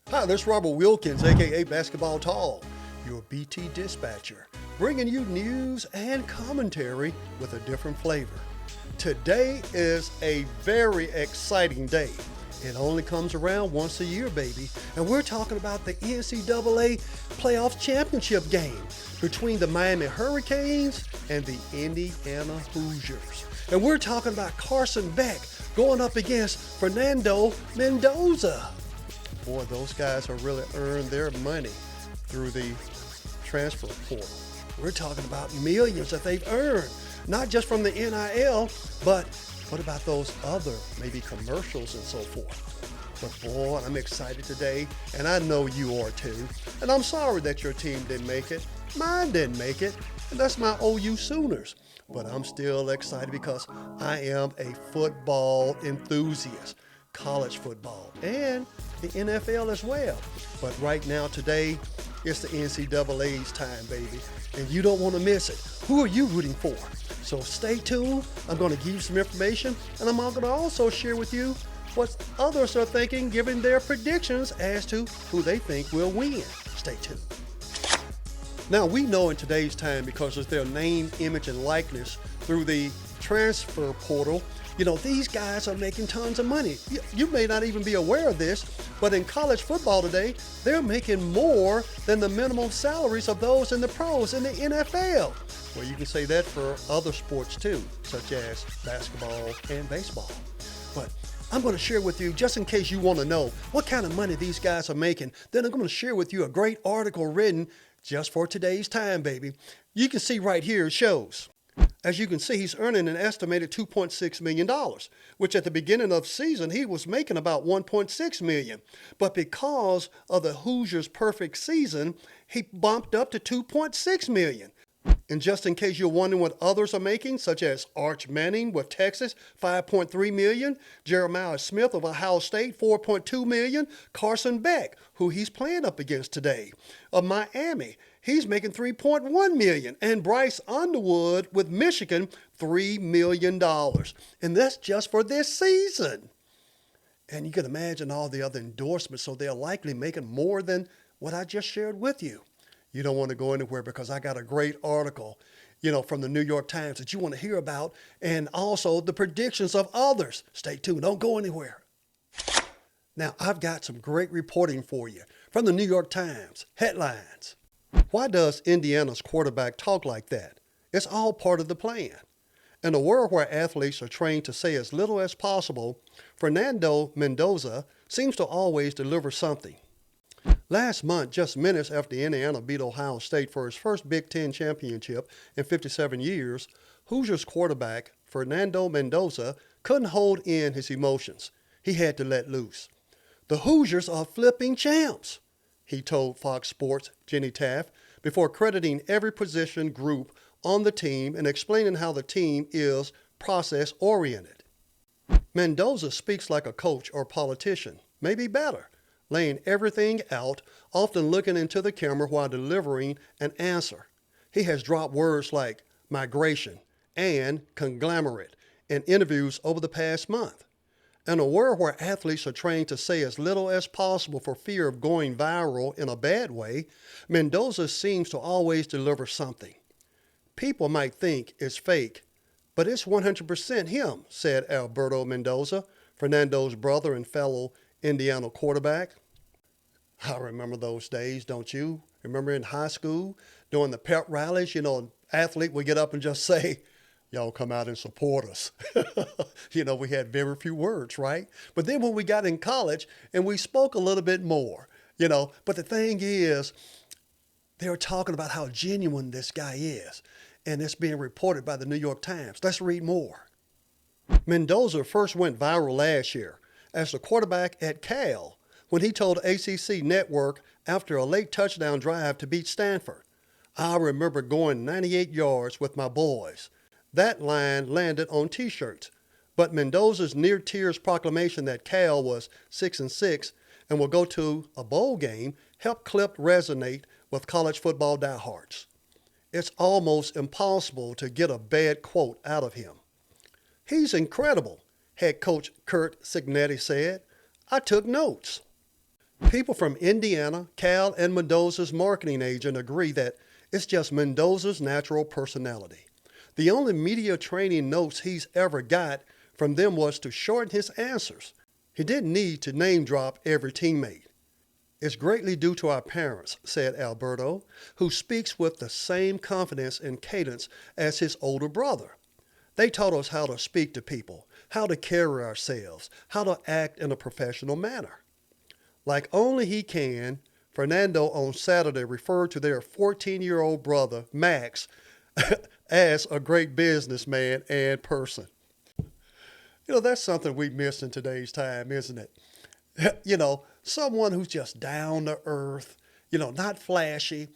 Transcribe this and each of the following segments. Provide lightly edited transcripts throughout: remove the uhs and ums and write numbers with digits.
Hi, this is Robert Wilkins, aka Basketball Tall, your BT dispatcher, bringing you news and commentary with a different flavor. Today is a very exciting day. It only comes around once a year, baby, and we're talking about the NCAA playoff championship game between the Miami Hurricanes and the Indiana Hoosiers. And we're talking about Carson Beck going up against Fernando Mendoza. Boy, those guys have really earned their money through the transfer portal. We're talking about millions that they've earned, not just from the NIL, but what about those other maybe commercials and so forth? But boy, I'm excited today, and I know you are too. And I'm sorry that your team didn't make it. Mine didn't make it, and that's my OU Sooners. But I'm still excited because I am a football enthusiast. College football and the NFL as well. But right now, today, it's the NCAA's time, baby, and you don't want to miss it. Who are you rooting for? So stay tuned. I'm going to give you some information, and I'm going to also share with you what others are thinking, giving their predictions as to who they think will win. Stay tuned. Now, we know in today's time, because of their name, image, and likeness through the transfer portal, you know, these guys are making tons of money. You may not even be aware of this, but in college football today, they're making more than the minimum salaries of those in the pros in the NFL. Well, you can say that for other sports too, such as basketball and baseball. But I'm going to share with you, just in case you want to know what kind of money these guys are making, then I'm going to share with you a great article written just for today's time, baby. You can see right here, it shows. As you can see, he's earning an estimated $2.6 million, which at the beginning of the season, he was making about $1.6 million. But because of the Hoosiers' perfect season, he bumped up to $2.6 million. And just in case you're wondering what others are making, such as Arch Manning with Texas, $5.3 million, Jeremiah Smith of Ohio State, $4.2 million, Carson Beck, who he's playing up against today, of Miami, he's making $3.1 million, and Bryce Underwood with Michigan, $3 million. And that's just for this season. And you can imagine all the other endorsements, so they're likely making more than what I just shared with you. You don't want to go anywhere because I got a great article, from the New York Times that you want to hear about, and also the predictions of others. Stay tuned. Don't go anywhere. Now, I've got some great reporting for you from the New York Times. Headlines. Why does Indiana's quarterback talk like that? It's all part of the plan. In a world where athletes are trained to say as little as possible, Fernando Mendoza seems to always deliver something. Last month, just minutes after Indiana beat Ohio State for his first Big Ten championship in 57 years, Hoosiers quarterback Fernando Mendoza couldn't hold in his emotions. He had to let loose. The Hoosiers are flipping champs, he told Fox Sports' Jenny Taft before crediting every position group on the team and explaining how the team is process-oriented. Mendoza speaks like a coach or politician, maybe better, laying everything out, often looking into the camera while delivering an answer. He has dropped words like migration and conglomerate in interviews over the past month. In a world where athletes are trained to say as little as possible for fear of going viral in a bad way, Mendoza seems to always deliver something. People might think it's fake, but it's 100% him, said Alberto Mendoza, Fernando's brother and fellow Indiana quarterback. I remember those days, don't you? Remember in high school, during the pep rallies, an athlete would get up and just say, y'all come out and support us. We had very few words, right? But then when we got in college and we spoke a little bit more, but the thing is, they were talking about how genuine this guy is. And it's being reported by the New York Times. Let's read more. Mendoza first went viral last year as the quarterback at Cal when he told ACC Network after a late touchdown drive to beat Stanford, "I remember going 98 yards with my boys." That line landed on T-shirts, but Mendoza's near-tears proclamation that Cal was 6-6 and will go to a bowl game helped clip resonate with college football diehards. It's almost impossible to get a bad quote out of him. "He's incredible," head coach Curt Cignetti said. "I took notes." People from Indiana, Cal, and Mendoza's marketing agent agree that it's just Mendoza's natural personality. The only media training notes he's ever got from them was to shorten his answers. He didn't need to name drop every teammate. It's greatly due to our parents, said Alberto, who speaks with the same confidence and cadence as his older brother. They taught us how to speak to people, how to carry ourselves, how to act in a professional manner. Like only he can, Fernando on Saturday referred to their 14-year-old brother, Max, as a great businessman and person. That's something we miss in today's time, isn't it? Someone who's just down to earth, not flashy,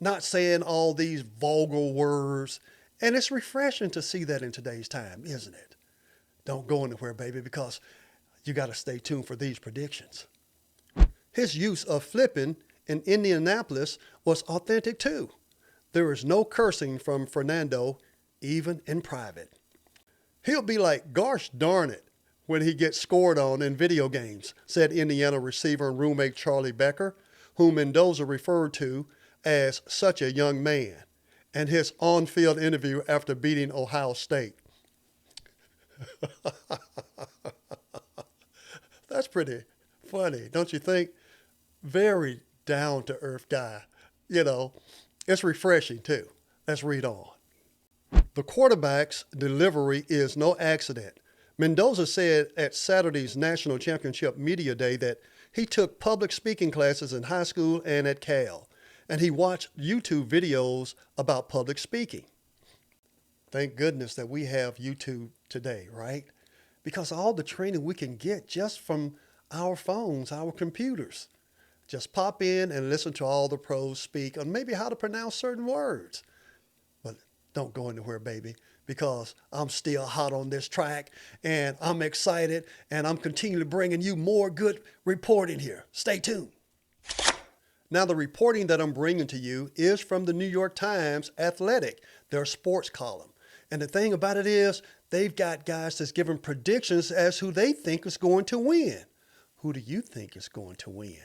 not saying all these vulgar words. And it's refreshing to see that in today's time, isn't it? Don't go anywhere, baby, because you got to stay tuned for these predictions. His use of flipping in Indianapolis was authentic too. There is no cursing from Fernando, even in private. He'll be like, gosh darn it, when he gets scored on in video games, said Indiana receiver and roommate Charlie Becker, whom Mendoza referred to as such a young man, and his on-field interview after beating Ohio State. That's pretty funny, don't you think? Very down-to-earth guy. It's refreshing too. Let's read on. The quarterback's delivery is no accident. Mendoza said at Saturday's National Championship Media Day that he took public speaking classes in high school and at Cal, and he watched YouTube videos about public speaking. Thank goodness that we have YouTube today, right? Because all the training we can get just from our phones, our computers. Just pop in and listen to all the pros speak on maybe how to pronounce certain words. But don't go anywhere, baby, because I'm still hot on this track and I'm excited and I'm continually bringing you more good reporting here. Stay tuned. Now, the reporting that I'm bringing to you is from the New York Times Athletic, their sports column. And the thing about it is they've got guys that's giving predictions as who they think is going to win. Who do you think is going to win?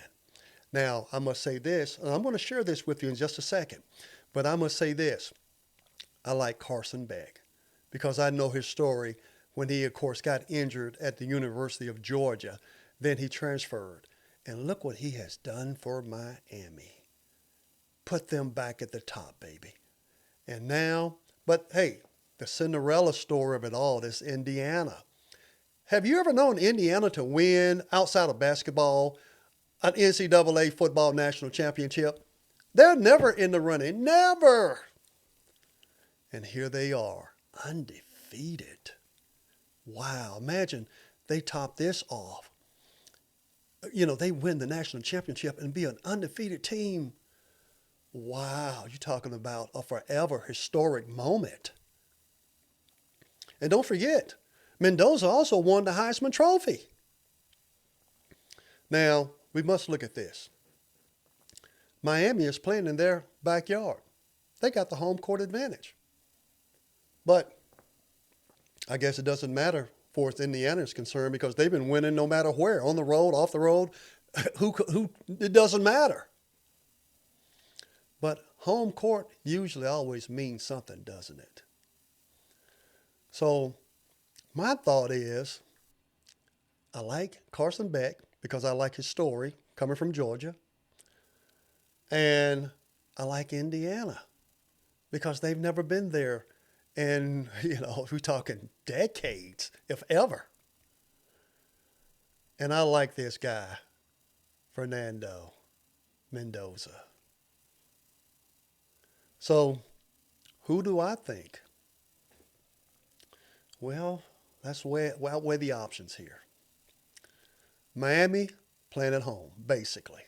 Now, I must say this, and I'm going to share this with you in just a second, but I must say this. I like Carson Beck because I know his story when he, of course, got injured at the University of Georgia. Then he transferred. And look what he has done for Miami. Put them back at the top, baby. And now, but hey, the Cinderella story of it all is Indiana. Have you ever known Indiana to win outside of basketball an NCAA football national championship? They're never in the running. Never. And here they are, undefeated. Wow. Imagine they top this off. They win the national championship and be an undefeated team. Wow. You're talking about a forever historic moment. And don't forget, Mendoza also won the Heisman Trophy. Now, we must look at this. Miami is playing in their backyard. They got the home court advantage. But I guess it doesn't matter for as Indiana is concerned because they've been winning no matter where, on the road, off the road. It doesn't matter. But home court usually always means something, doesn't it? So my thought is I like Carson Beck because I like his story coming from Georgia. And I like Indiana because they've never been there. And, we're talking decades, if ever. And I like this guy, Fernando Mendoza. So, who do I think? Well, let's weigh the options here. Miami playing at home, basically.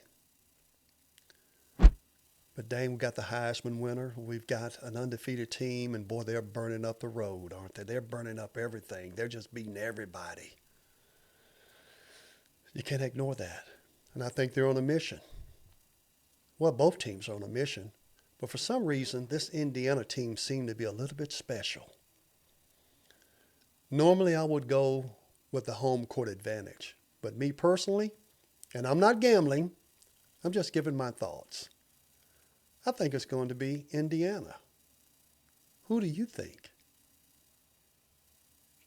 But dang, we got the Heisman winner. We've got an undefeated team, and boy, they're burning up the road, aren't they? They're burning up everything. They're just beating everybody. You can't ignore that. And I think they're on a mission. Well, both teams are on a mission. But for some reason, this Indiana team seemed to be a little bit special. Normally, I would go with the home court advantage. But me personally, and I'm not gambling, I'm just giving my thoughts. I think it's going to be Indiana. Who do you think?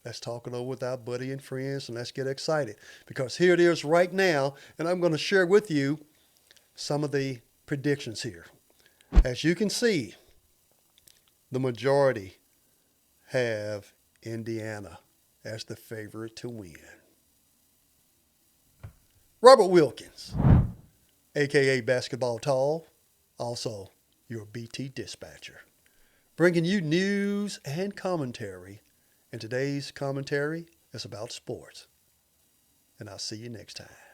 Let's talk it over with our buddy and friends and let's get excited because here it is right now, and I'm going to share with you some of the predictions here. As you can see, the majority have Indiana as the favorite to win. Robert Wilkins, aka Basketball Tall, also your BT dispatcher, bringing you news and commentary. And today's commentary is about sports. And I'll see you next time.